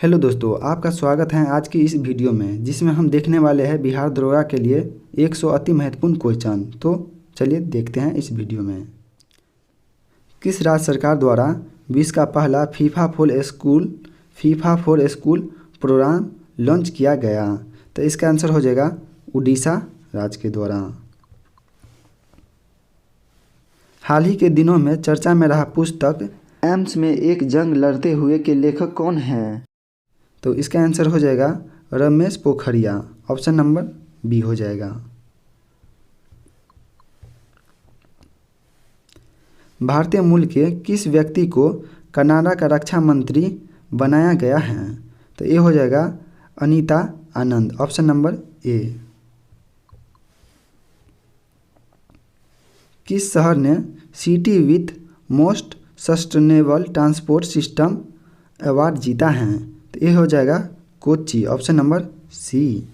Hello दोस्तों, आपका स्वागत है आज की इस वीडियो में, जिसमें हम देखने वाले हैं बिहार दरोगा के लिए 100 अति महत्वपूर्ण क्वेश्चन। तो चलिए देखते हैं इस वीडियो में। किस राज्य सरकार द्वारा विश्व का पहला FIFA for school program launch किया गया? तो इसका आंसर हो जाएगा उड़ीसा राज्य के द्वारा। हाल ही के दिनों में चर्चा में रहा पुस्तक एम्स में एक जंग लड़ते हुए के लेखक कौन हैं? तो इसका आंसर हो जाएगा रमेश पोखरिया। ऑप्शन नंबर बी हो जाएगा। भारतीय मूल के किस व्यक्ति को कनाडा का रक्षा मंत्री बनाया गया है? तो ये हो जाएगा Anita Anand. Option number A. किस शहर ने city with most sustainable transport system award जीता है? तो ये हो जाएगा Kochi. Option number C.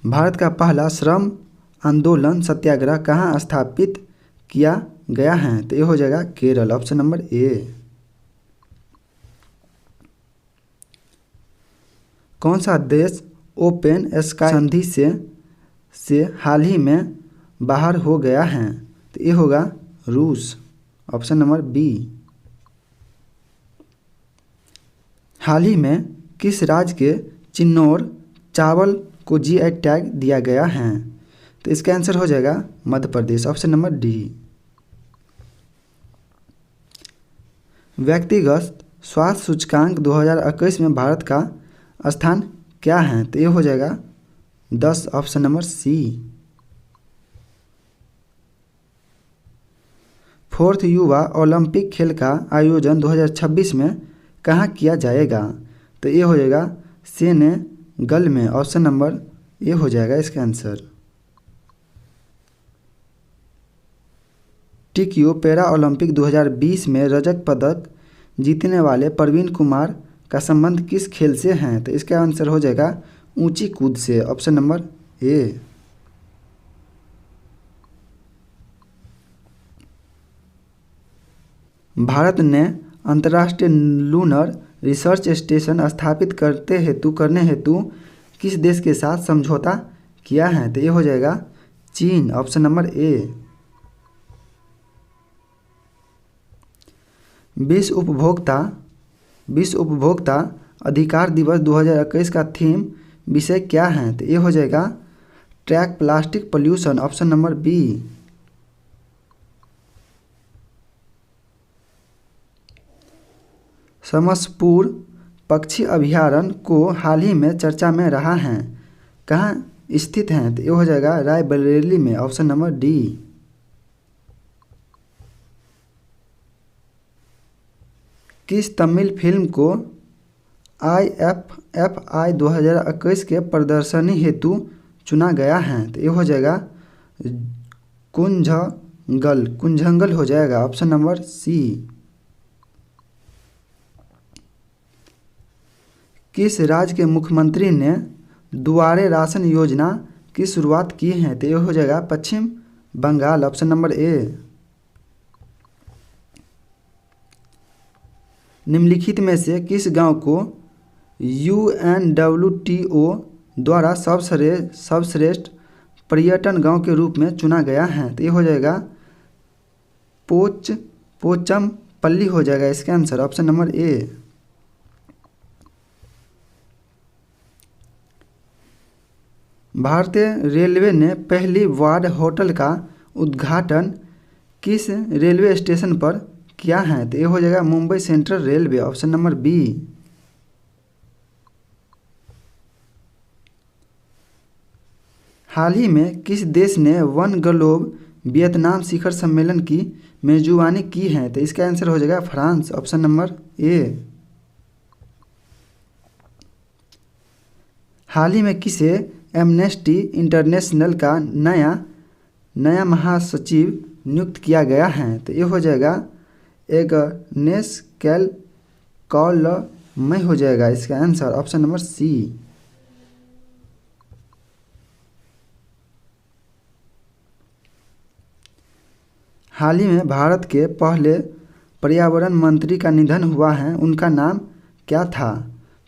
Bharat का पहला श्रम आंदोलन सत्याग्रह कहाँ स्थापित किया गया है? तो ये हो जाएगा केरल। ऑप्शन नंबर ए। कौन सा देश ओपन स्काई संधि से हाल ही में बाहर हो गया है? तो ये होगा रूस। Option number B. हाल ही में किस राज्य के चिन्नौर चावल को जीआई टैग दिया गया है? तो इसका आंसर हो जाएगा Madhya Pradesh. Option number D. व्यक्तिगत स्वास्थ्य सूचकांक 2021 में भारत का स्थान क्या है? तो ये हो जाएगा 10। Option number C. फोर्थ युवा ओलंपिक खेल का आयोजन 2026 में कहाँ किया जाएगा? तो ये हो जाएगा सेनेगल में। ऑप्शन नंबर ए हो जाएगा इसका आंसर। टोक्यो पैरा ओलंपिक 2020 में रजत पदक जीतने वाले प्रवीण कुमार का संबंध किस खेल से है? तो इसका आंसर हो जाएगा ऊंची कूद से। ऑप्शन नंबर ए। भारत ने अंतर्राष्ट्रीय लूनर रिसर्च स्टेशन स्थापित करने हेतु किस देश के साथ समझौता किया है? तो ये हो जाएगा चीन। ऑप्शन नंबर ए। विश्व उपभोक्ता अधिकार दिवस 2021 का थीम विषय क्या है? तो ये हो जाएगा track plastic pollution. Option number B. Samaspur पक्षी अभयारण्य को हाल ही में चर्चा में रहा है, कहाँ स्थित है? तो ये हो जाएगा रायबरेली में। Option number D. किस तमिल फिल्म को IFFI 2021 के प्रदर्शनी हेतु चुना गया है? तो ये हो जाएगा कुंजंगल हो जाएगा। Option number C. किस राज्य के मुख्यमंत्री ने दुआरे राशन योजना की शुरुआत की है? तो ये हो जाएगा Paschim Bengal. Option number A. निम्नलिखित में से किस गांव को UNWTO द्वारा सर्वश्रेष्ठ पर्यटन गांव के रूप में चुना गया है? तो ये हो जाएगा पोचमपल्ली हो जाएगा इसका आंसर। ऑप्शन नंबर ए। भारतीय रेलवे ने पहली वार्ड होटल का उद्घाटन किस रेलवे स्टेशन पर किया है? तो ये हो जाएगा Mumbai central railway. Option number B. हाल ही में किस देश ने वन ग्लोब वियतनाम शिखर सम्मेलन की मेजबानी की है? तो इसका आंसर हो जाएगा फ्रांस। Option number A. हाल ही में किसे एमनेस्टी इंटरनेशनल का नया महासचिव नियुक्त किया गया है? तो ये हो जाएगा एग्नेस कैलकॉलमय हो जाएगा इसका आंसर। Option number C. हाल ही में भारत के पहले पर्यावरण मंत्री का निधन हुआ है उनका नाम क्या था?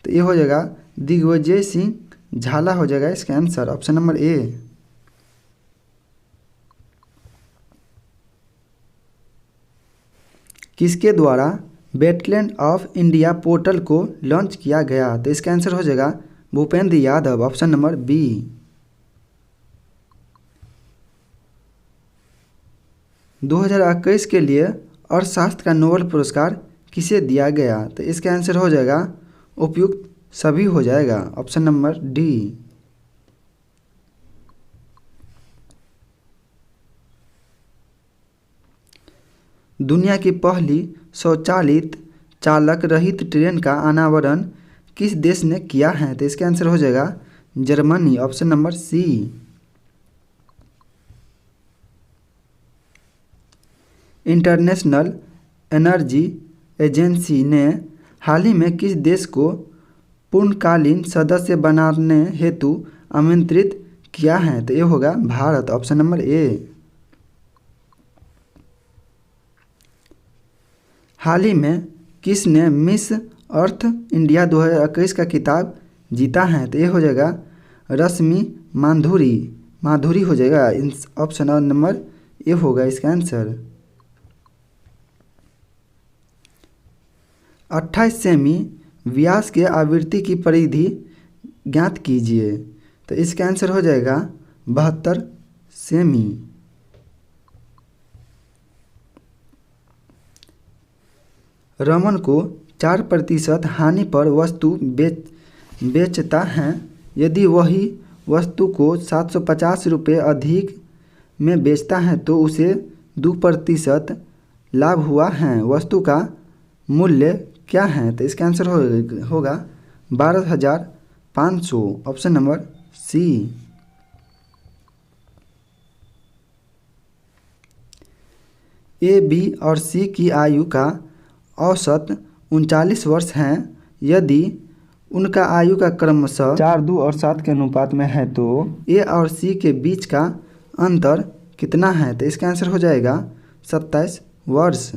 तो ये हो जाएगा दिग्विजय सिंह झाला हो जाएगा इसका आंसर, ऑप्शन नंबर ए। किसके द्वारा वेटलैंड ऑफ इंडिया पोर्टल को लॉन्च किया गया? तो इसका आंसर हो जाएगा Bhupendra Yadav, option number B. दो 2021 के लिए अर्थशास्त्र का नोबेल पुरस्कार किसे दिया गया? तो इसका आंसर हो जाएगा उपयुक्त सभी हो जाएगा, ऑप्शन नंबर डी। दुनिया की पहली स्वचालित चालक रहित ट्रेन का अनावरण किस देश ने किया है? तो इसका आंसर हो जाएगा Germany, option number C. International energy agency ने हाल ही में किस देश को पूर्णकालीन सदस्य बनाने हेतु आमंत्रित किया है? तो ये होगा भारत, ऑप्शन नंबर ए। हाल ही में किसने मिस अर्थ इंडिया 2021 का खिताब जीता है? तो ये हो जाएगा रश्मि माधुरी हो जाएगा, ऑप्शन नंबर ए होगा इसका आंसर। 28 सेमी व्यास के आवृत्ति की परिधि ज्ञात कीजिए। तो इसका आंसर हो जाएगा 72 सेमी। रमन को 4% हानि पर वस्तु बेचता है। यदि वही वस्तु को 750 रुपये अधिक में बेचता है तो उसे 2% लाभ हुआ है। वस्तु का मूल्य क्या है? तो इसका आंसर होगा 12,500, ऑप्शन नंबर सी। ए, बी और सी की आयु का औसत 39 वर्ष हैं। यदि उनका आयु का क्रमशः 4, 2 और 7 के अनुपात में है तो ए और सी के बीच का अंतर कितना है? तो इसका आंसर हो जाएगा 27 वर्ष।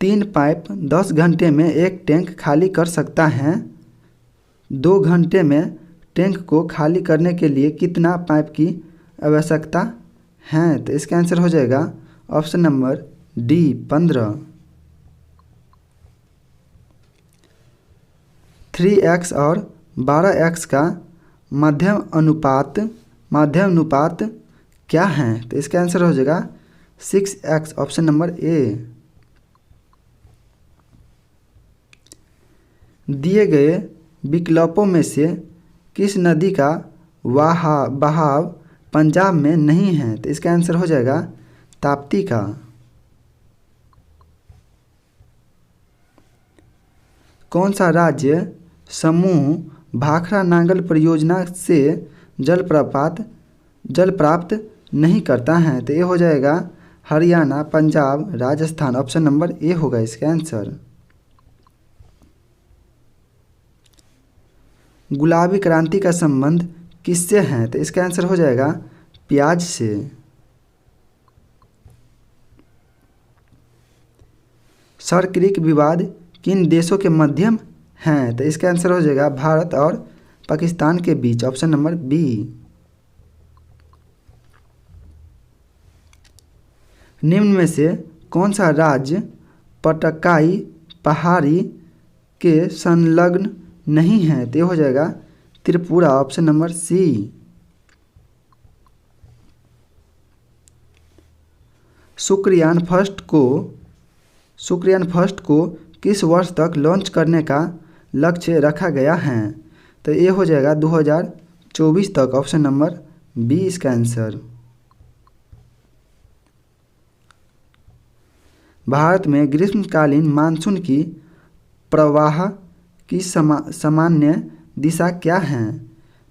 3 पाइप 10 घंटे में एक टैंक खाली कर सकता है। 2 घंटे में टैंक को खाली करने के लिए कितना पाइप की आवश्यकता है? तो इसका आंसर हो जाएगा ऑप्शन नंबर डी 15। 3x और 12x का मध्यम अनुपात क्या है? तो इसका आंसर हो जाएगा 6x, ऑप्शन नंबर ए। दिए गए विकल्पों में से किस नदी का बहाव पंजाब में नहीं है? तो इसका आंसर हो जाएगा ताप्ती का। कौन सा राज्य समूह भाखड़ा नांगल परियोजना से जल प्राप्त नहीं करता है? तो ये हो जाएगा Haryana, Punjab, Rajasthan, option number A होगा इसका आंसर। गुलाबी क्रांति का संबंध किससे है? तो इसका आंसर हो जाएगा प्याज से। सर क्रिक विवाद किन देशों के मध्य हैं? तो इसका आंसर हो जाएगा भारत और पाकिस्तान के बीच, ऑप्शन नंबर बी। निम्न में से कौन सा राज्य पटकाई पहाड़ी के संलग्न नहीं है? तो ये हो जाएगा Tripura, option number C. Shukrayaan first को किस वर्ष तक लॉन्च करने का लक्ष्य रखा गया है? तो ये हो जाएगा 2024 तक, ऑप्शन नंबर बी इसका आंसर। भारत में ग्रीष्मकालीन मानसून की प्रवाह की सामान्य दिशा क्या है?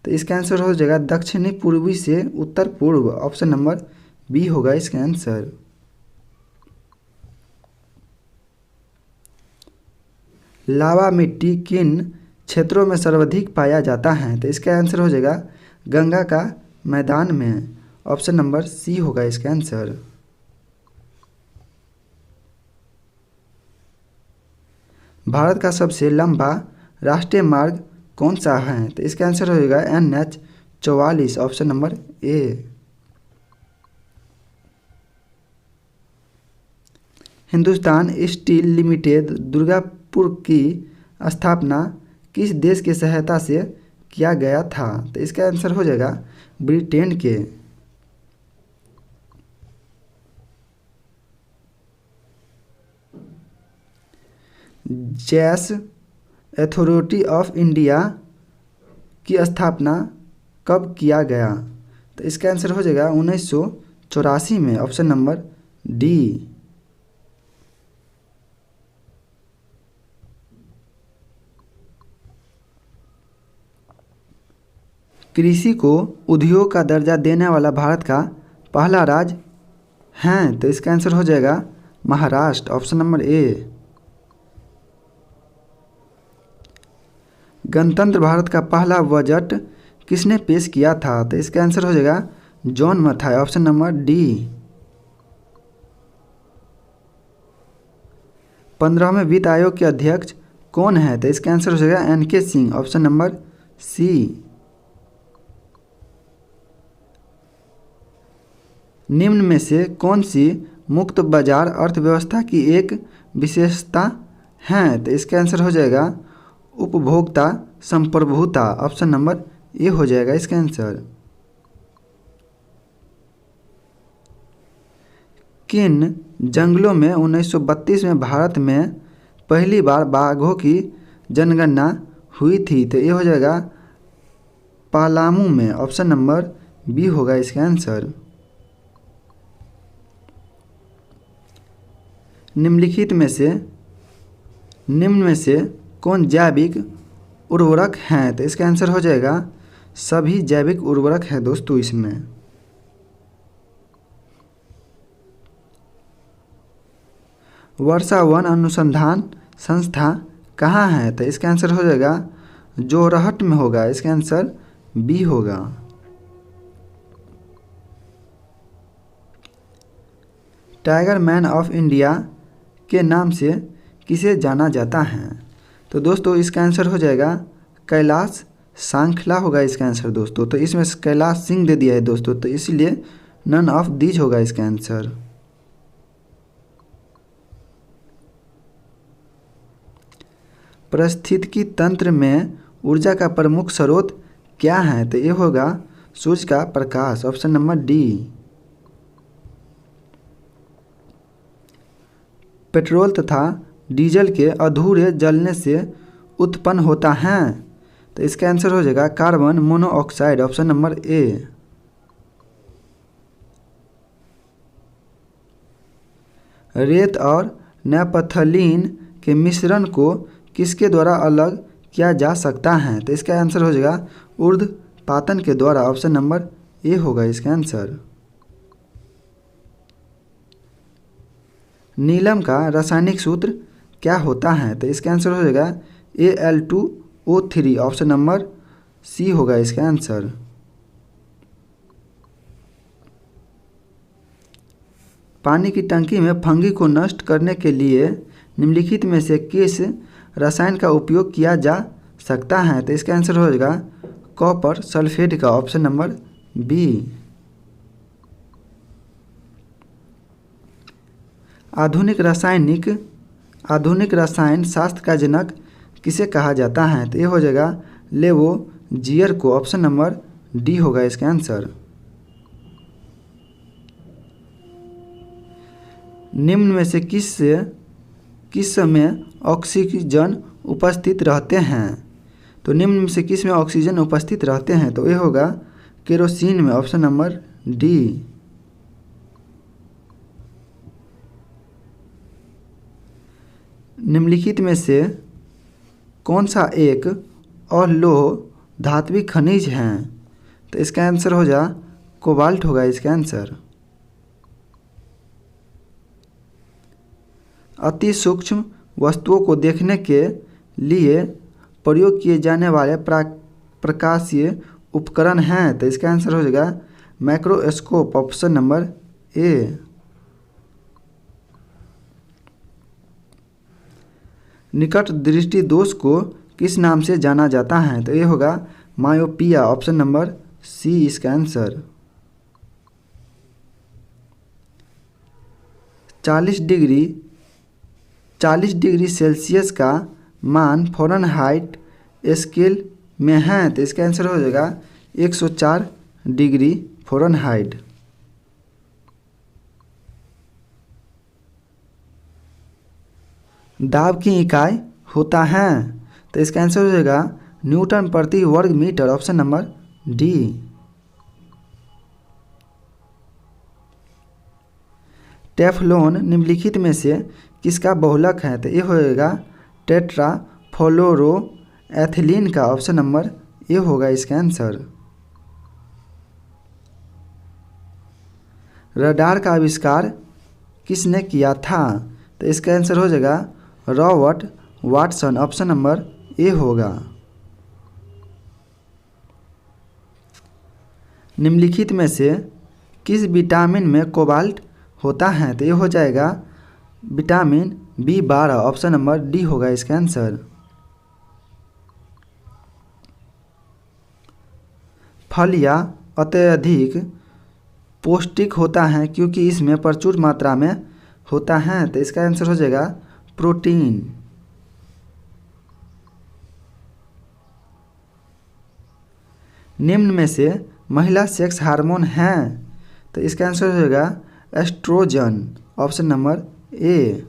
तो इसका आंसर हो जाएगा दक्षिणी पूर्वी से उत्तर पूर्व, ऑप्शन नंबर बी होगा इसका आंसर। लावा मिट्टी किन क्षेत्रों में सर्वाधिक पाया जाता है? तो इसका आंसर हो जाएगा गंगा का मैदान में, ऑप्शन नंबर सी होगा इसका आंसर। भारत का सबसे लंबा राष्ट्रीय मार्ग कौन सा है? तो इसका आंसर हो जाएगा NH 44, ऑप्शन नंबर ए। हिंदुस्तान स्टील लिमिटेड दुर्गापुर की स्थापना किस देश की सहायता से किया गया था? तो इसका आंसर हो जाएगा ब्रिटेन के। गैस अथॉरिटी ऑफ इंडिया की स्थापना कब किया गया? तो इसका आंसर हो जाएगा 1984 में, ऑप्शन नंबर डी। कृषि को उद्योग का दर्जा देने वाला भारत का पहला राज्य है? तो इसका आंसर हो जाएगा महाराष्ट्र, ऑप्शन नंबर ए। गणतंत्र भारत का पहला बजट किसने पेश किया था? तो इसका आंसर हो जाएगा John Mathai, option number D. 15वें वित्त आयोग के अध्यक्ष कौन है? तो इसका आंसर हो जाएगा NK Singh, option number C. निम्न में से कौन सी मुक्त बाजार अर्थव्यवस्था की एक विशेषता है? तो इसका आंसर हो जाएगा उपभोक्ता संप्रभुता, ऑप्शन नंबर ए हो जाएगा इसका आंसर। किन जंगलों में 1932 में भारत में पहली बार बाघों की जनगणना हुई थी? तो ये हो जाएगा पलामू में, ऑप्शन नंबर बी होगा इसका आंसर। निम्न में से कौन जैविक उर्वरक हैं? तो इसका आंसर हो जाएगा सभी जैविक उर्वरक है दोस्तों इसमें। वर्षा वन अनुसंधान संस्था कहाँ है? तो इसका आंसर हो जाएगा जोरहट में होगा, इसका आंसर बी होगा। टाइगर मैन ऑफ इंडिया के नाम से किसे जाना जाता है? तो दोस्तों इसका आंसर हो जाएगा कैलाश सांखला होगा इसका आंसर दोस्तों। तो इसमें कैलाश सिंह दे दिया है दोस्तों, तो इसलिए नन ऑफ दीज होगा इसका आंसर। पारिस्थितिकी तंत्र में ऊर्जा का प्रमुख स्रोत क्या है? तो ये होगा सूर्य का प्रकाश, ऑप्शन नंबर डी। पेट्रोल तथा डीजल के अधूरे जलने से उत्पन्न होता है? तो इसका आंसर हो जाएगा कार्बन मोनोऑक्साइड, ऑप्शन नंबर ए। रेत और नैपथलीन के मिश्रण को किसके द्वारा अलग किया जा सकता है? तो इसका आंसर हो जाएगा ऊर्ध्वपातन के द्वारा, ऑप्शन नंबर ए होगा इसका आंसर। नीलम का रासायनिक सूत्र क्या होता है? तो इसका आंसर हो जाएगा Al2O3, ऑप्शन नंबर सी होगा इसका आंसर। पानी की टंकी में फंगी को नष्ट करने के लिए निम्नलिखित में से किस रसायन का उपयोग किया जा सकता है? तो इसका आंसर हो जाएगा कॉपर सल्फेट का, ऑप्शन नंबर बी। आधुनिक रसायन शास्त्र का जनक किसे कहा जाता है? तो ये हो जाएगा लेवोजियर को, ऑप्शन नंबर डी होगा इसका आंसर। निम्न में से किस में ऑक्सीजन उपस्थित रहते हैं? तो निम्न में से किस में ऑक्सीजन उपस्थित रहते हैं? तो ये होगा केरोसिन में, ऑप्शन नंबर डी। निम्नलिखित में से कौन सा एक अलोह धात्विक खनिज है? तो इसका आंसर हो जा कोबाल्ट होगा इसका आंसर। अति सूक्ष्म वस्तुओं को देखने के लिए प्रयोग किए जाने वाले प्रकाशीय उपकरण हैं? तो इसका आंसर हो जाएगा माइक्रोस्कोप ऑप्शन नंबर ए। निकट दृष्टि दोष को किस नाम से जाना जाता है? तो ये होगा मायोपिया ऑप्शन नंबर सी इसका आंसर। 40 डिग्री सेल्सियस का मान फ़ारेनहाइट स्केल में है, तो इसका आंसर हो जाएगा 104 डिग्री फ़ारेनहाइट। दाब की इकाई होता है, तो इसका आंसर हो जाएगा न्यूटन प्रति वर्ग metre option number D. Teflon निम्नलिखित में से किसका बहुलक है? तो ये होगा टेट्रा फ्लोरो एथिलीन का ऑप्शन नंबर ए होगा इसका आंसर। रडार का आविष्कार किसने किया था? तो इसका आंसर हो जाएगा Robert Watson option number A होगा। निम्नलिखित में से किस विटामिन में कोबाल्ट होता है? तो ये हो जाएगा vitamin B12 option number D होगा इसका आंसर। फल या अत्यधिक पौष्टिक होता है क्योंकि इसमें प्रचुर मात्रा में होता है, तो इसका आंसर हो जाएगा प्रोटीन। निम्न में से महिला सेक्स हार्मोन है, तो इसका आंसर हो जाएगा एस्ट्रोजन ऑप्शन नंबर ए।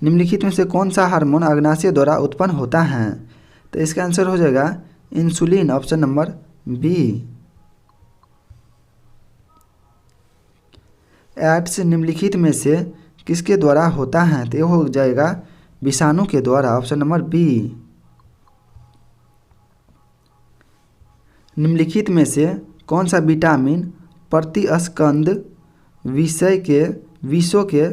निम्नलिखित में से कौन सा हार्मोन अग्नाशय द्वारा उत्पन्न होता है? तो इसका आंसर हो जाएगा insulin option number B. AIDS निम्नलिखित में से किसके द्वारा होता है? तो ये हो जाएगा विषाणु के द्वारा ऑप्शन नंबर बी। निम्नलिखित में से कौन सा विटामिन प्रतिस्कंद विषों के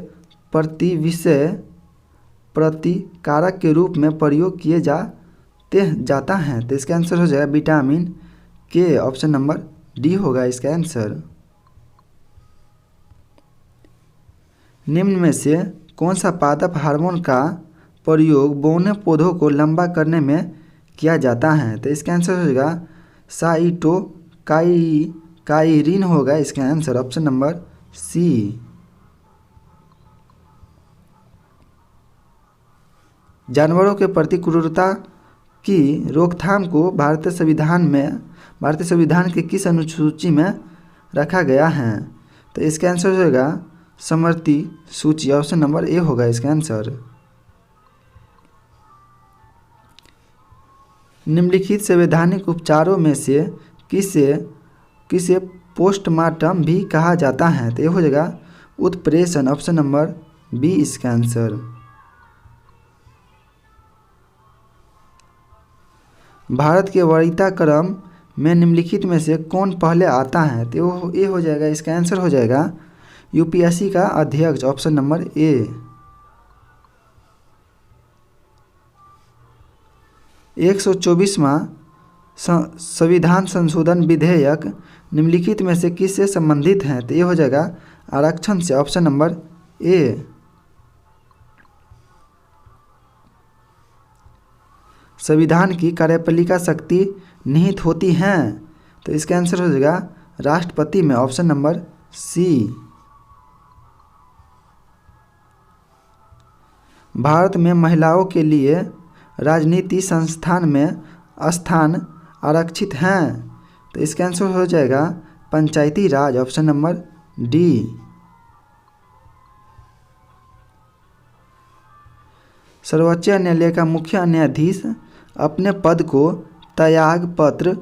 प्रतिकारक के रूप में प्रयोग किए जाता है? तो इसका आंसर हो जाएगा विटामिन के ऑप्शन नंबर डी होगा इसका आंसर। निम्न में से कौन सा पादप हार्मोन का प्रयोग बौने पौधों को लंबा करने में किया जाता है? तो इसका आंसर हो जाएगा साइटोकाइरिन होगा इसका आंसर ऑप्शन नंबर सी। जानवरों के प्रति क्रूरता की रोकथाम को भारतीय संविधान के किस अनुसूची में रखा गया है? तो इसका आंसर हो जाएगा समवर्ती सूची ऑप्शन नंबर ए होगा इसका आंसर। निम्नलिखित संवैधानिक उपचारों में से किसे पोस्टमार्टम भी कहा जाता है? तो ये हो जाएगा उत्प्रेषण ऑप्शन नंबर बी इसका आंसर। भारत के वरीयता क्रम में निम्नलिखित में से कौन पहले आता है? तो ये हो जाएगा इसका आंसर हो जाएगा यूपीएससी का अध्यक्ष ऑप्शन नंबर ए। 124वां संविधान संशोधन विधेयक निम्नलिखित में से किससे संबंधित है? तो ये हो जाएगा आरक्षण से ऑप्शन नंबर ए। संविधान की कार्यपालिका शक्ति निहित होती हैं, तो इसका आंसर हो जाएगा राष्ट्रपति में ऑप्शन नंबर सी। भारत में महिलाओं के लिए राजनीति संस्थान में स्थान आरक्षित हैं, तो इसका आंसर हो जाएगा पंचायती राज ऑप्शन नंबर डी। सर्वोच्च न्यायालय का मुख्य न्यायाधीश अपने पद को त्याग पत्र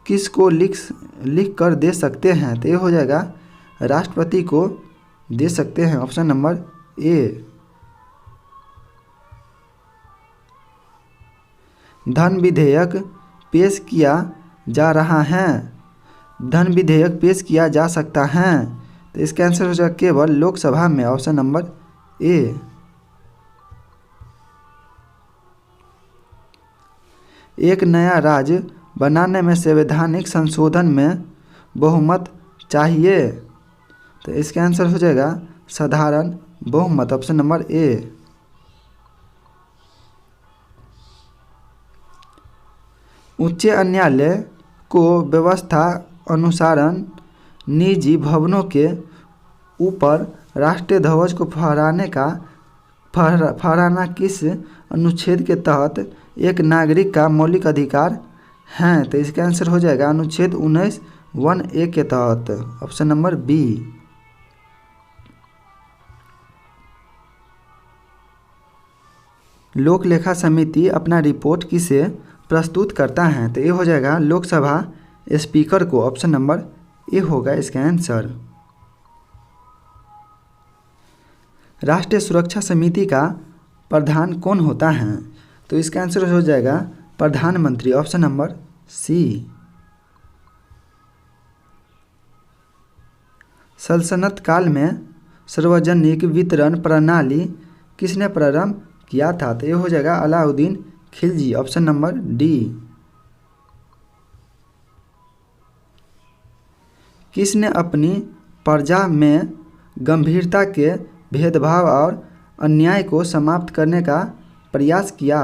किसको लिख कर दे सकते हैं? तो ये हो जाएगा राष्ट्रपति को दे सकते हैं ऑप्शन नंबर ए। धन विधेयक पेश किया जा रहा है, धन विधेयक पेश किया जा सकता है, तो इसका आंसर हो जाएगा केवल लोकसभा में ऑप्शन नंबर ए। एक नया राज्य बनाने में संवैधानिक संशोधन में बहुमत चाहिए। तो इसका आंसर हो जाएगा साधारण बहुमत, ऑप्शन नंबर ए। उच्च न्यायालय को व्यवस्था अनुसार निजी भवनों के ऊपर राष्ट्रीय ध्वज को फहराना किस अनुच्छेद के तहत एक नागरिक का मौलिक अधिकार है? तो इसका आंसर हो जाएगा अनुच्छेद 19(1)(a) के तहत, ऑप्शन नंबर बी। लोक लेखा समिति अपना रिपोर्ट किसे प्रस्तुत करता है? तो ये हो जाएगा लोकसभा स्पीकर को, ऑप्शन नंबर ए होगा इसका आंसर। राष्ट्रीय सुरक्षा समिति का प्रधान कौन होता है? तो इसका आंसर हो जाएगा प्रधानमंत्री, ऑप्शन नंबर सी। सल्तनत काल में सार्वजनिक वितरण प्रणाली किसने प्रारंभ किया था? तो ये हो जाएगा Alauddin Khilji, option number D. किसने अपनी प्रजा में गंभीरता के भेदभाव और अन्याय को समाप्त करने का प्रयास किया?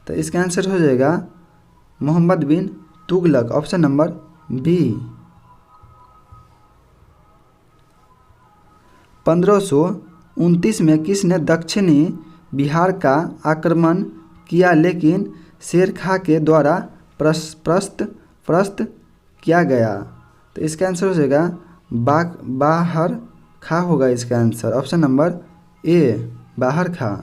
तो इसका आंसर हो जाएगा मोहम्मद बिन तुगलक, ऑप्शन नंबर बी। 1529 में किसने दक्षिणी बिहार का आक्रमण किया लेकिन शेर खां के द्वारा परास्त किया गया? तो इसका आंसर हो जाएगा बाहर खां होगा इसका आंसर, ऑप्शन नंबर ए, बाहर खां।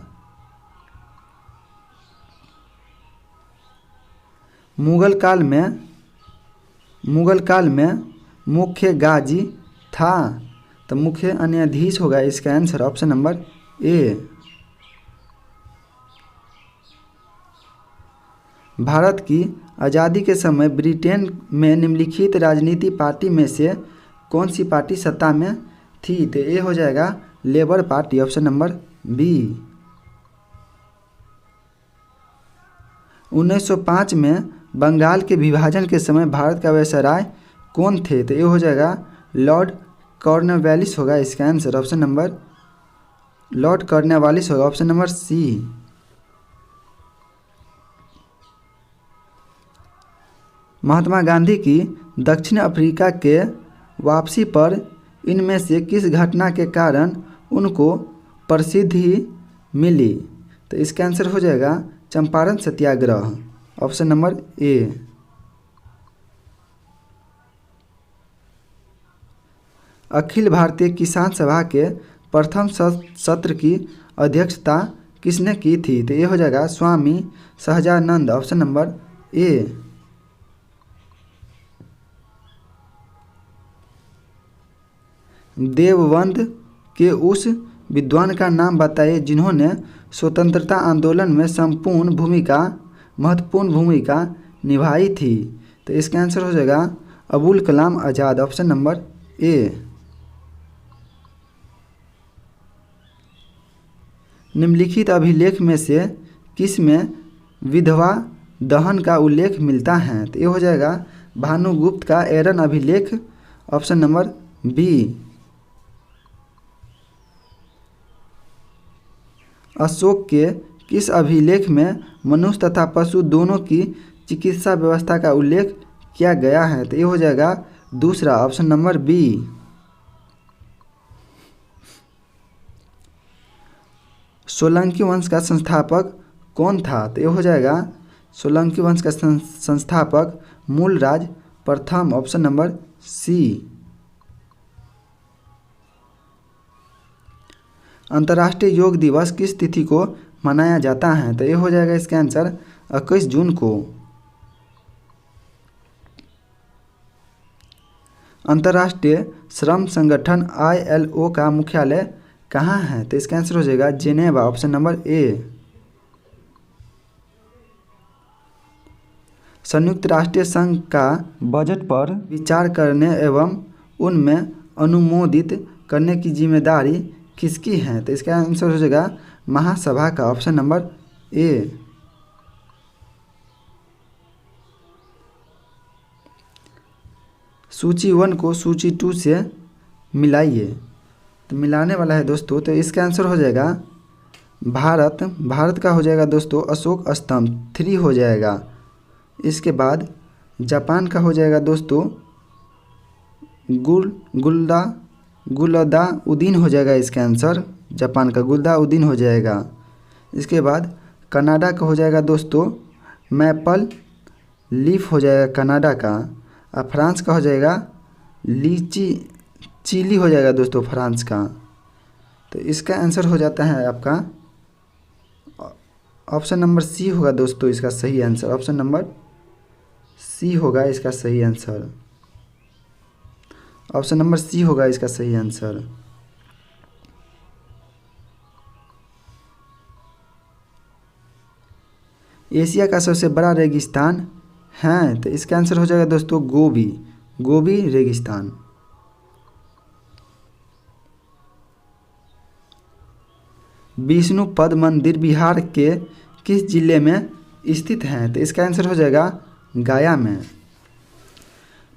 मुगल काल में मुख्य गाजी था? तो मुख्य न्यायाधीश होगा इसका आंसर, ऑप्शन नंबर ए। भारत की आज़ादी के समय ब्रिटेन में निम्नलिखित राजनीति पार्टी में से कौन सी पार्टी सत्ता में थी? तो ये हो जाएगा Labour party, option number B. 1905 में बंगाल के विभाजन के समय भारत का वायसराय कौन थे? तो ये हो जाएगा लॉर्ड कॉर्नवालिस होगा इसका answer, option number Lord Cornwallis होगा, ऑप्शन नंबर सी। महात्मा गांधी की दक्षिण अफ्रीका के वापसी पर इनमें से किस घटना के कारण उनको प्रसिद्धि मिली? तो इसका आंसर हो जाएगा चंपारण सत्याग्रह, ऑप्शन नंबर ए। अखिल भारतीय किसान सभा के प्रथम सत्र की अध्यक्षता किसने की थी? तो ये हो जाएगा Swami Sahajanand, option number A. Deoband के उस विद्वान का नाम बताइए जिन्होंने स्वतंत्रता आंदोलन में महत्वपूर्ण भूमिका निभाई थी? तो इसका आंसर हो जाएगा Abul Kalam Azad, option number A. निम्नलिखित अभिलेख में से किस में विधवा दहन का उल्लेख मिलता है? तो ये हो जाएगा भानुगुप्त का एरन अभिलेख, ऑप्शन नंबर बी। अशोक के किस अभिलेख में मनुष्य तथा पशु दोनों की चिकित्सा व्यवस्था का उल्लेख किया गया है? तो ये हो जाएगा दूसरा, ऑप्शन नंबर बी। सोलंकी वंश का संस्थापक कौन था? तो ये हो जाएगा सोलंकी वंश का संस्थापक मूलराज प्रथम, ऑप्शन नंबर सी। अंतर्राष्ट्रीय योग दिवस किस तिथि को मनाया जाता है? तो ये हो जाएगा इसका आंसर 21 जून को। अंतर्राष्ट्रीय श्रम संगठन ILO का मुख्यालय कहाँ है? तो इसका आंसर हो जाएगा जेनेवा, ऑप्शन नंबर ए। संयुक्त राष्ट्र संघ का बजट पर विचार करने एवं उनमें अनुमोदित करने की जिम्मेदारी किसकी है? तो इसका आंसर हो जाएगा महासभा का, ऑप्शन नंबर ए। सूची 1 को सूची 2 से मिलाइए। तो मिलाने वाला है दोस्तों, तो इसका आंसर हो जाएगा भारत का हो जाएगा दोस्तों अशोक स्तंभ 3 हो जाएगा। इसके बाद जापान का हो जाएगा दोस्तों गुलदाउद्दीन हो जाएगा इसका आंसर, जापान का गुलदाउद्दीन हो जाएगा। इसके बाद कनाडा का हो जाएगा दोस्तों मैपल लीफ हो जाएगा कनाडा का। और फ्रांस का हो जाएगा चिली हो जाएगा दोस्तों फ्रांस का। तो इसका आंसर हो जाता है आपका ऑप्शन नंबर सी होगा दोस्तों इसका सही आंसर। ऑप्शन नंबर सी होगा इसका सही आंसर। ऑप्शन नंबर सी होगा इसका सही आंसर। एशिया का सबसे बड़ा रेगिस्तान है, तो इसका आंसर हो जाएगा दोस्तों गोबी रेगिस्तान। विष्णुपद मंदिर बिहार के किस जिले में स्थित है? तो इसका आंसर हो जाएगा गया में।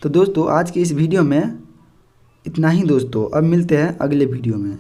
तो दोस्तों आज की इस वीडियो में इतना ही दोस्तों, अब मिलते हैं अगले वीडियो में।